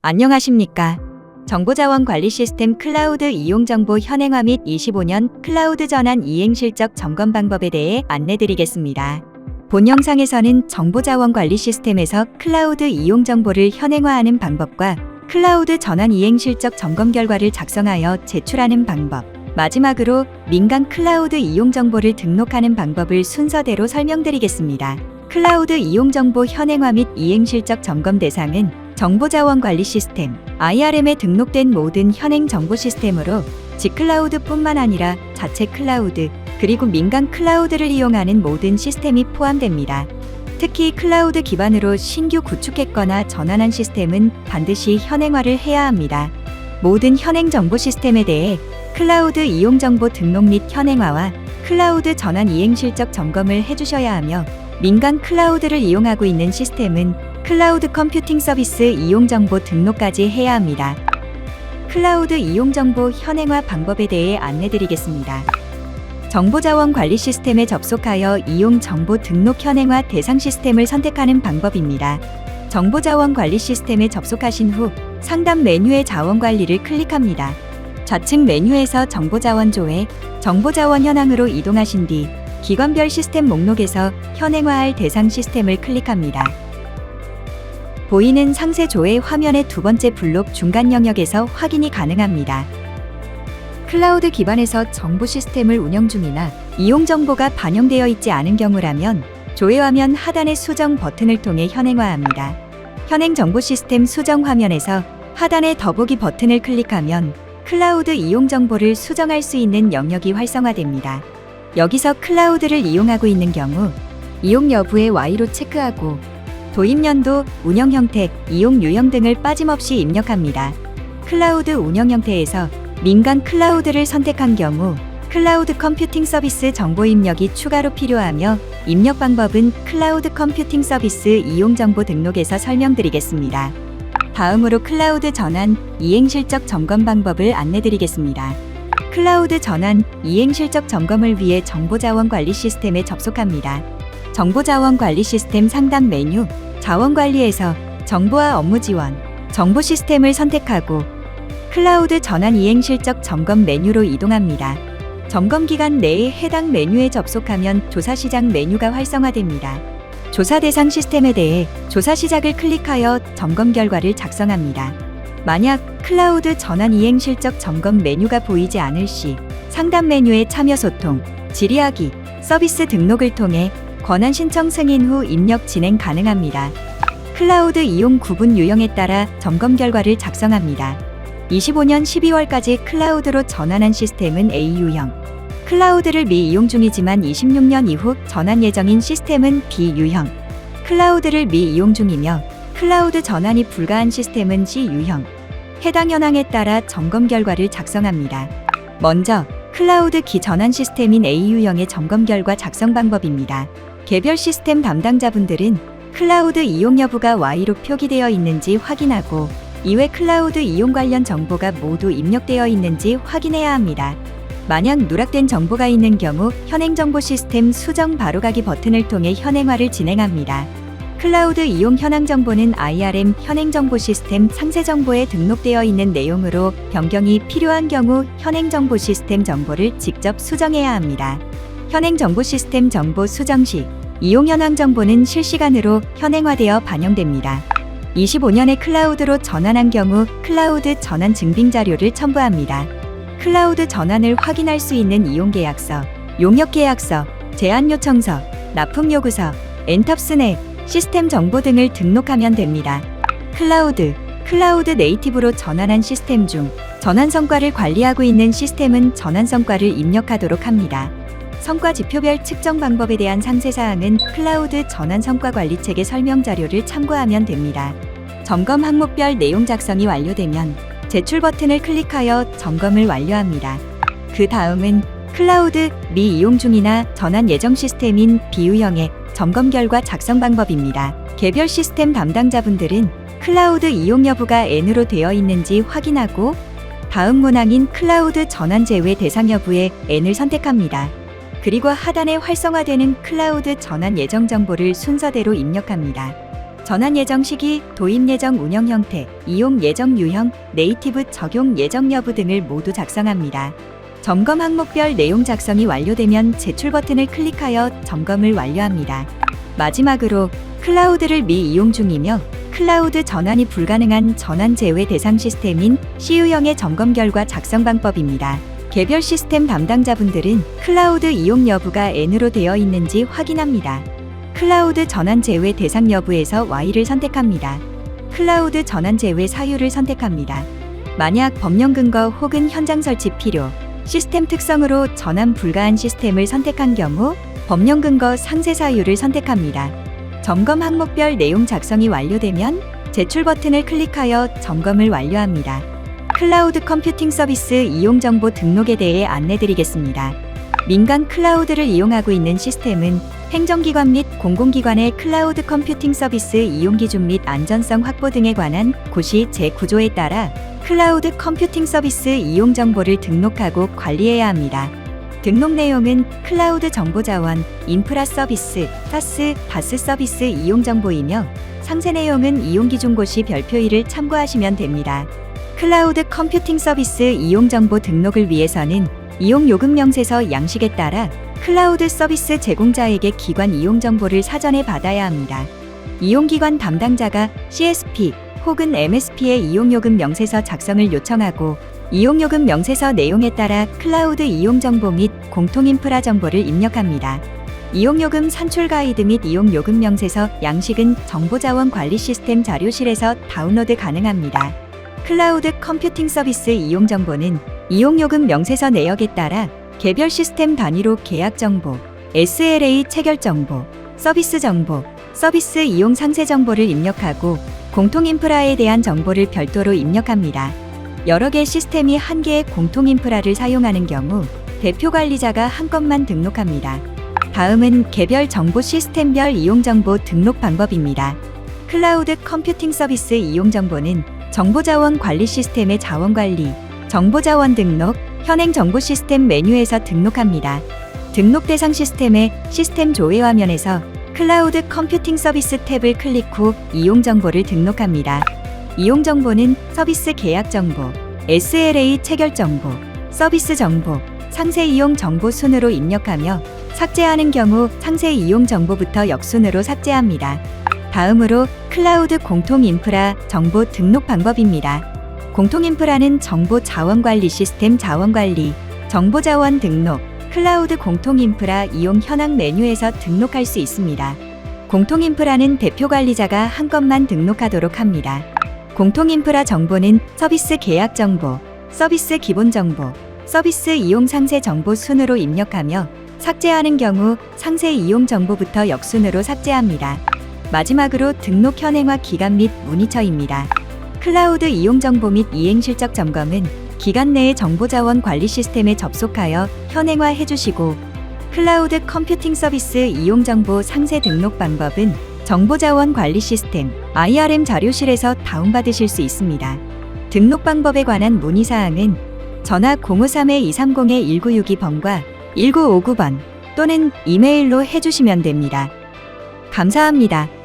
안녕하십니까. 정보자원 관리 시스템 클라우드 이용 정보 현행화 및 25년 클라우드 전환 이행 실적 점검 방법에 대해 안내드리겠습니다. 본 영상에서는 정보자원 관리 시스템에서 클라우드 이용 정보를 현행화하는 방법과 클라우드 전환 이행 실적 점검 결과를 작성하여 제출하는 방법, 마지막으로 민간 클라우드 이용 정보를 등록하는 방법을 순서대로 설명드리겠습니다. 클라우드 이용 정보 현행화 및 이행 실적 점검 대상은 정보자원 관리 시스템, IRM에 등록된 모든 현행 정보 시스템으로 G클라우드뿐만 아니라 자체 클라우드, 그리고 민간 클라우드를 이용하는 모든 시스템이 포함됩니다. 특히 클라우드 기반으로 신규 구축했거나 전환한 시스템은 반드시 현행화를 해야 합니다. 모든 현행 정보 시스템에 대해 클라우드 이용 정보 등록 및 현행화와 클라우드 전환 이행 실적 점검을 해주셔야 하며, 민간 클라우드를 이용하고 있는 시스템은 클라우드 컴퓨팅 서비스 이용 정보 등록까지 해야 합니다. 클라우드 이용 정보 현행화 방법에 대해 안내드리겠습니다. 정보자원 관리 시스템에 접속하여 이용 정보 등록 현행화 대상 시스템을 선택하는 방법입니다. 정보자원 관리 시스템에 접속하신 후 상단 메뉴의 자원관리를 클릭합니다. 좌측 메뉴에서 정보자원 조회, 정보자원 현황으로 이동하신 뒤 기관별 시스템 목록에서 현행화할 대상 시스템을 클릭합니다. 보이는 상세 조회 화면의 두 번째 블록 중간 영역에서 확인이 가능합니다. 클라우드 기반에서 정보 시스템을 운영 중이나 이용 정보가 반영되어 있지 않은 경우라면 조회 화면 하단의 수정 버튼을 통해 현행화합니다. 현행 정보 시스템 수정 화면에서 하단의 더보기 버튼을 클릭하면 클라우드 이용 정보를 수정할 수 있는 영역이 활성화됩니다. 여기서 클라우드를 이용하고 있는 경우 이용 여부의 Y로 체크하고 도입 연도, 운영 형태, 이용 유형 등을 빠짐없이 입력합니다. 클라우드 운영 형태에서 민간 클라우드를 선택한 경우 클라우드 컴퓨팅 서비스 정보 입력이 추가로 필요하며, 입력 방법은 클라우드 컴퓨팅 서비스 이용 정보 등록에서 설명드리겠습니다. 다음으로 클라우드 전환 이행 실적 점검 방법을 안내드리겠습니다. 클라우드 전환 이행 실적 점검을 위해 정보자원 관리 시스템에 접속합니다. 정보자원 관리 시스템 상단 메뉴 자원관리에서 정보와 업무 지원, 정보 시스템을 선택하고 클라우드 전환 이행 실적 점검 메뉴로 이동합니다. 점검 기간 내에 해당 메뉴에 접속하면 조사 시작 메뉴가 활성화됩니다. 조사 대상 시스템에 대해 조사 시작을 클릭하여 점검 결과를 작성합니다. 만약 클라우드 전환 이행 실적 점검 메뉴가 보이지 않을 시 상단 메뉴의 참여 소통, 질의하기, 서비스 등록을 통해 권한 신청 승인 후 입력 진행 가능합니다. 클라우드 이용 구분 유형에 따라 점검 결과를 작성합니다. 25년 12월까지 클라우드로 전환한 시스템은 A 유형, 클라우드를 미이용 중이지만 26년 이후 전환 예정인 시스템은 B 유형, 클라우드를 미이용 중이며 클라우드 전환이 불가한 시스템은 C 유형. 해당 현황에 따라 점검 결과를 작성합니다. 먼저 클라우드 기전환 시스템인 A 유형의 점검 결과 작성 방법입니다. 개별 시스템 담당자분들은 클라우드 이용 여부가 Y로 표기되어 있는지 확인하고 이외 클라우드 이용 관련 정보가 모두 입력되어 있는지 확인해야 합니다. 만약 누락된 정보가 있는 경우 현행 정보 시스템 수정 바로가기 버튼을 통해 현행화를 진행합니다. 클라우드 이용 현황 정보는 IRM 현행 정보 시스템 상세 정보에 등록되어 있는 내용으로 변경이 필요한 경우 현행 정보 시스템 정보를 직접 수정해야 합니다. 현행 정보 시스템 정보 수정 시 이용 현황 정보는 실시간으로 현행화되어 반영됩니다. 25년에 클라우드로 전환한 경우 클라우드 전환 증빙 자료를 첨부합니다. 클라우드 전환을 확인할 수 있는 이용 계약서, 용역 계약서, 제한 요청서, 납품 요구서, 엔텁스넷, 시스템 정보 등을 등록하면 됩니다. 클라우드 네이티브로 전환한 시스템 중 전환 성과를 관리하고 있는 시스템은 전환 성과를 입력하도록 합니다. 성과 지표별 측정 방법에 대한 상세사항은 클라우드 전환 성과 관리 체계 설명 자료를 참고하면 됩니다. 점검 항목별 내용 작성이 완료되면 제출 버튼을 클릭하여 점검을 완료합니다. 그 다음은 클라우드 미이용 중이나 전환 예정 시스템인 B 유형의 점검 결과 작성 방법입니다. 개별 시스템 담당자분들은 클라우드 이용 여부가 N으로 되어 있는지 확인하고 다음 문항인 클라우드 전환 제외 대상 여부에 N을 선택합니다. 그리고 하단에 활성화되는 클라우드 전환 예정 정보를 순서대로 입력합니다. 전환 예정 시기, 도입 예정 운영 형태, 이용 예정 유형, 네이티브 적용 예정 여부 등을 모두 작성합니다. 점검 항목별 내용 작성이 완료되면 제출 버튼을 클릭하여 점검을 완료합니다. 마지막으로 클라우드를 미이용 중이며 클라우드 전환이 불가능한 전환 제외 대상 시스템인 CU형의 점검 결과 작성 방법입니다. 개별 시스템 담당자분들은 클라우드 이용 여부가 N으로 되어 있는지 확인합니다. 클라우드 전환 제외 대상 여부에서 Y를 선택합니다. 클라우드 전환 제외 사유를 선택합니다. 만약 법령 근거 혹은 현장 설치 필요, 시스템 특성으로 전환 불가한 시스템을 선택한 경우 법령 근거 상세 사유를 선택합니다. 점검 항목별 내용 작성이 완료되면 제출 버튼을 클릭하여 점검을 완료합니다. 클라우드 컴퓨팅 서비스 이용 정보 등록에 대해 안내드리겠습니다. 민간 클라우드를 이용하고 있는 시스템은 행정기관 및 공공기관의 클라우드 컴퓨팅 서비스 이용 기준 및 안전성 확보 등에 관한 고시 제9조에 따라 클라우드 컴퓨팅 서비스 이용 정보를 등록하고 관리해야 합니다. 등록 내용은 클라우드 정보자원, 인프라 서비스, 사스, 바스 서비스 이용 정보이며 상세 내용은 이용 기준 고시 별표일을 참고하시면 됩니다. 클라우드 컴퓨팅 서비스 이용 정보 등록을 위해서는 이용 요금 명세서 양식에 따라 클라우드 서비스 제공자에게 기관 이용 정보를 사전에 받아야 합니다. 이용기관 담당자가 CSP 혹은 MSP의 이용요금 명세서 작성을 요청하고 이용요금 명세서 내용에 따라 클라우드 이용 정보 및 공통인프라 정보를 입력합니다. 이용요금 산출 가이드 및 이용요금 명세서 양식은 정보자원 관리 시스템 자료실에서 다운로드 가능합니다. 클라우드 컴퓨팅 서비스 이용 정보는 이용요금 명세서 내역에 따라 개별 시스템 단위로 계약 정보, SLA 체결 정보, 서비스 정보, 서비스 이용 상세 정보를 입력하고 공통인프라에 대한 정보를 별도로 입력합니다. 여러 개 시스템이 한 개의 공통인프라를 사용하는 경우 대표 관리자가 한 건만 등록합니다. 다음은 개별 정보 시스템별 이용 정보 등록 방법입니다. 클라우드 컴퓨팅 서비스 이용 정보는 정보자원 관리 시스템의 자원 관리, 정보자원 등록, 현행 정보 시스템 메뉴에서 등록합니다. 등록 대상 시스템의 시스템 조회 화면에서 클라우드 컴퓨팅 서비스 탭을 클릭 후 이용 정보를 등록합니다. 이용 정보는 서비스 계약 정보, SLA 체결 정보, 서비스 정보, 상세 이용 정보 순으로 입력하며 삭제하는 경우 상세 이용 정보부터 역순으로 삭제합니다. 다음으로 클라우드 공통인프라 정보 등록 방법입니다. 공통인프라는 정보자원관리 시스템 자원관리, 정보자원 등록, 클라우드 공통인프라 이용 현황 메뉴에서 등록할 수 있습니다. 공통인프라는 대표 관리자가 한 건만 등록하도록 합니다. 공통인프라 정보는 서비스 계약 정보, 서비스 기본 정보, 서비스 이용 상세 정보 순으로 입력하며 삭제하는 경우 상세 이용 정보부터 역순으로 삭제합니다. 마지막으로 등록 현행화 기간 및 문의처입니다. 클라우드 이용 정보 및 이행 실적 점검은 기간 내에 정보자원 관리 시스템에 접속하여 현행화해 주시고 클라우드 컴퓨팅 서비스 이용 정보 상세 등록 방법은 정보자원 관리 시스템 IRM 자료실에서 다운받으실 수 있습니다. 등록 방법에 관한 문의사항은 전화 053-230-1962번과 1959번 또는 이메일로 해주시면 됩니다. 감사합니다.